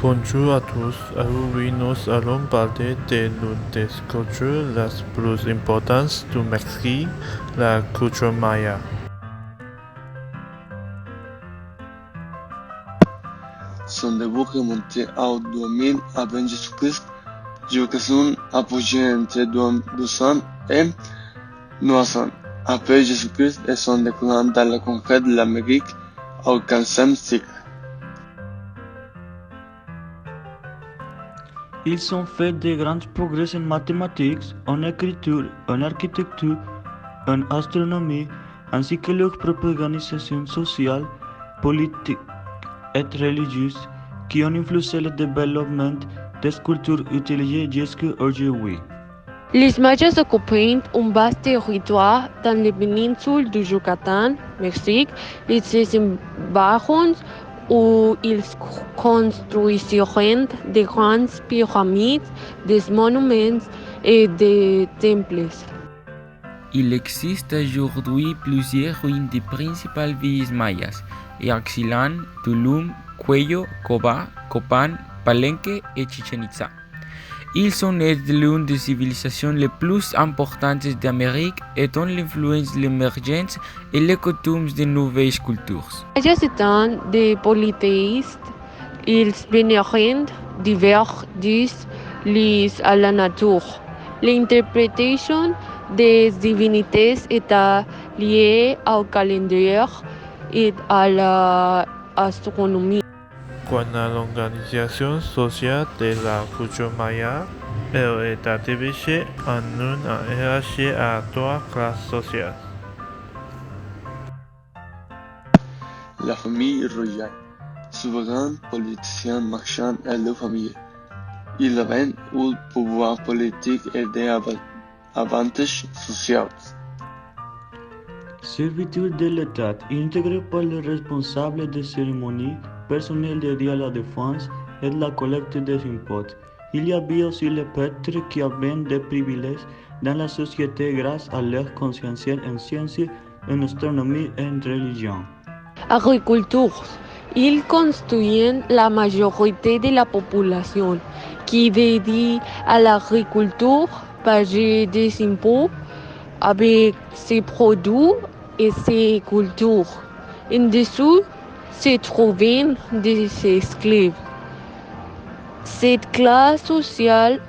Bonjour à tous, aujourd'hui nous allons parler de l'une des cultures les plus importantes du Mexique, la culture maya. Son debut remonte au 2000 avant Jésus-Christ, jusqu'à apogée entre 200 et 900 après Jésus-Christ et son déclin dans la conquête de l'Amérique au 15e siècle. Ils ont fait de grands progrès en mathématiques, en écriture, en architecture, en astronomie, ainsi que leur propre organisation sociale, politique et religieuse qui ont influencé le développement des cultures utilisées jusqu'à aujourd'hui. Les Mayas occupaient un vaste territoire dans la péninsule du Yucatán, Mexique. Ils s'embarquent où ils construisirent de grandes pyramides, des monuments et des temples. Il existe aujourd'hui plusieurs ruines des principales villes mayas, Yaxchilán, Tulum, Cuello, Cobá, Copán, Palenque et Chichén Itzá. Ils sont nés de l'une des civilisations les plus importantes d'Amérique et ont l'influence l'émergence et les coutumes de nouvelles cultures. Mayas étant des polythéistes, ils vénèrent divers dieux liés à la nature. L'interprétation des divinités était liée au calendrier et à l'astronomie. Quant à l'organisation sociale de la culture maya, elle est divisée en une hiérarchie à trois classes sociales. La famille royale, souverain, politicien, marchand et leur famille. Ils avaient un pouvoir politique et des avantages sociaux. Serviteur de l'État, intégré par les responsables des cérémonies, personnel dédié à la défense et la collecte des impôts. Il y avait aussi les prêtres qui avaient des privilèges dans la société grâce à leur conscience en sciences, en astronomie et en religion. Agriculture. Ils constituent la majorité de la population qui dédie à l'agriculture payer des impôts avec ses produits et ses cultures. En dessous se trouvaient des esclaves. Cette classe sociale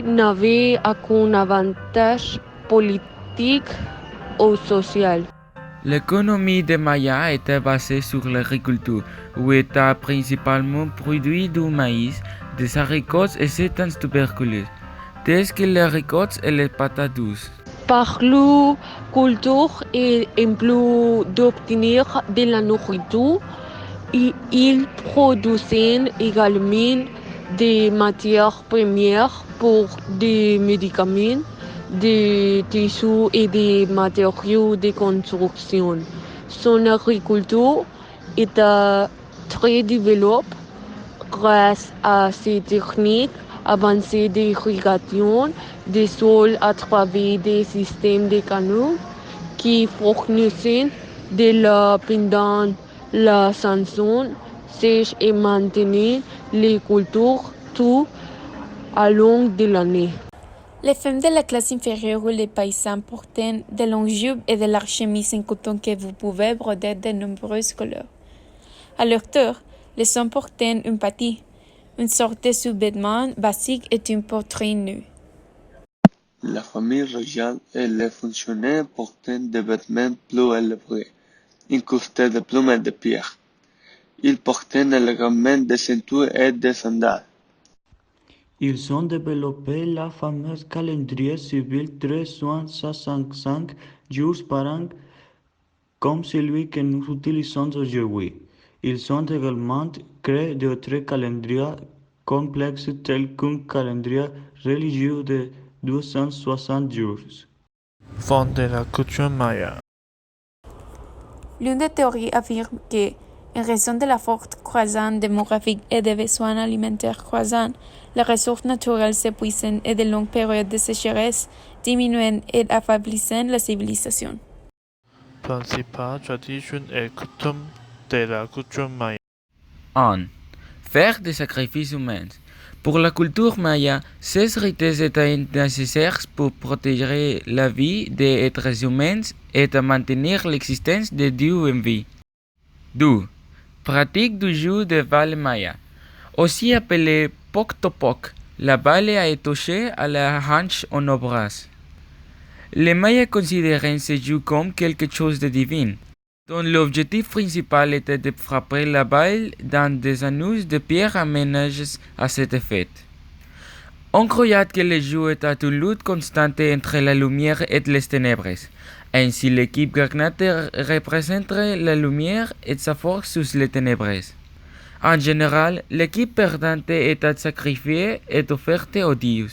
n'avait aucun avantage politique ou social. L'économie des Mayas était basée sur l'agriculture, où étaient principalement produits du maïs, des haricots et certains tubercules, tels que les haricots et les patates douces. Par leur culture et en plus d'obtenir de la nourriture, ils produisaient également des matières premières pour des médicaments, des tissus et des matériaux de construction. Son agriculture était très développée grâce à ces techniques avancées d'irrigation des sols à travers des systèmes de canaux qui fournissaient de l'eau pendant la saison sèche et maintenaient les cultures tout au long de l'année. Les femmes de la classe inférieure ou les paysans portaient de longues jupes et de larges chemises en coton que vous pouvez broder de nombreuses couleurs. À leur tour, les hommes portaient un pati, une sorte de sous-vêtement basique et un portrait nu. La famille royale et les fonctionnaires portaient des vêtements plus élevés, incrustés de plumes et de pierres. Ils portaient également des ceintures et des sandales. Ils ont développé la fameuse calendrier civil 365 jours par an, comme celui que nous utilisons aujourd'hui. Ils ont également créé d'autres calendriers complexes tels qu'un calendrier religieux de 260 jours. Fin de la culture maya. L'une des théories affirme que, en raison de la forte croissance démographique et des besoins alimentaires croissants, les ressources naturelles s'épuisent et de longues périodes de sécheresse diminuent et affaiblissent la civilisation. Principale tradition et coutume de la culture maya. 1. faire des sacrifices humains. Pour la culture maya, ces rites étaient nécessaires pour protéger la vie des êtres humains et à maintenir l'existence de Dieu en vie. 2. Pratique du jeu de balle maya. Aussi appelé Pok-Topok, la balle a été touchée à la hanche en au bras. Les Mayas considéraient ce jeu comme quelque chose de divin, dont l'objectif principal était de frapper la balle dans des anneaux de pierre aménagés à cet effet. On croyait que le jeu était une lutte constante entre la lumière et les ténèbres. Ainsi, l'équipe gagnante représenterait la lumière et sa force sur les ténèbres. En général, l'équipe perdante était sacrifiée et offerte aux dieux.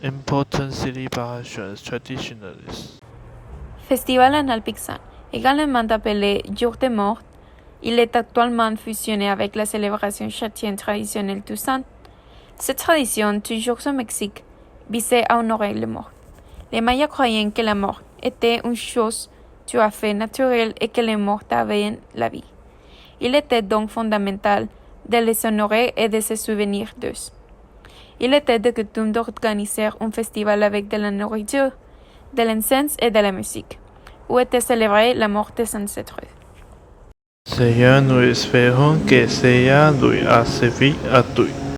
Important celebrations traditionalists. Festival Anal Pixan, également appelé Jour des Morts, il est actuellement fusionné avec la célébration chrétienne traditionnelle Toussaint. Cette tradition, toujours au Mexique, visait à honorer les morts. Les Mayas croyaient que la mort était une chose tout à fait naturelle et que les morts avaient la vie. Il était donc fondamental de les honorer et de se souvenir d'eux. Il était de coutume d'organiser un festival avec de la nourriture, de l'encens et de la musique, où était célébrée la mort des ancêtres. Seigneur, nous espérons que Seigneur nous a servi à tous.